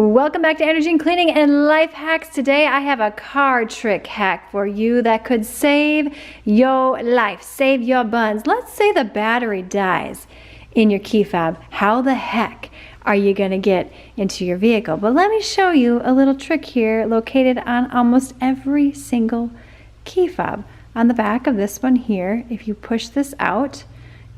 Welcome back to Energy and Cleaning and Life Hacks. Today I have a car trick hack for you that could save your life, save your buns. Let's say the battery dies in your key fob. How the heck are you going to get into your vehicle? But let me show you a little trick here located on almost every single key fob. On the back of this one here, if you push this out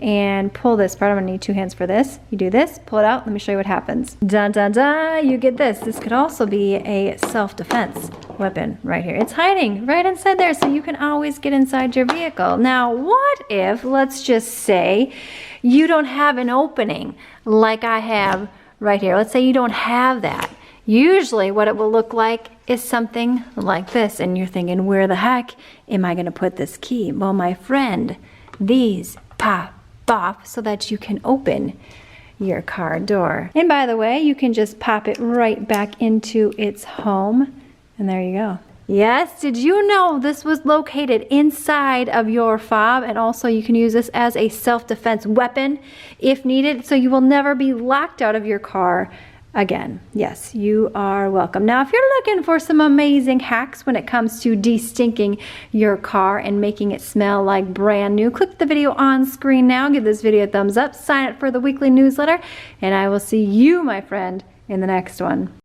and pull this part, I'm gonna need two hands for this. You do this, pull it out, let me show you what happens. Dun dun dun, you get this. This could also be a self-defense weapon right here. It's hiding right inside there, so you can always get inside your vehicle. Now, what if, let's just say, you don't have an opening like I have right here. Let's say you don't have that. Usually what it will look like is something like this, and you're thinking, where the heck am I gonna put this key? Well, my friend, these pop off so that you can open your car door. And by the way, you can just pop it right back into its home, and there you go. Yes, did you know this was located inside of your fob, and also you can use this as a self-defense weapon if needed, so you will never be locked out of your car again. Yes, you are welcome. Now, if you're looking for some amazing hacks when it comes to de-stinking your car and making it smell like brand new, click the video on screen now, give this video a thumbs up, sign up for the weekly newsletter, and I will see you, my friend, in the next one.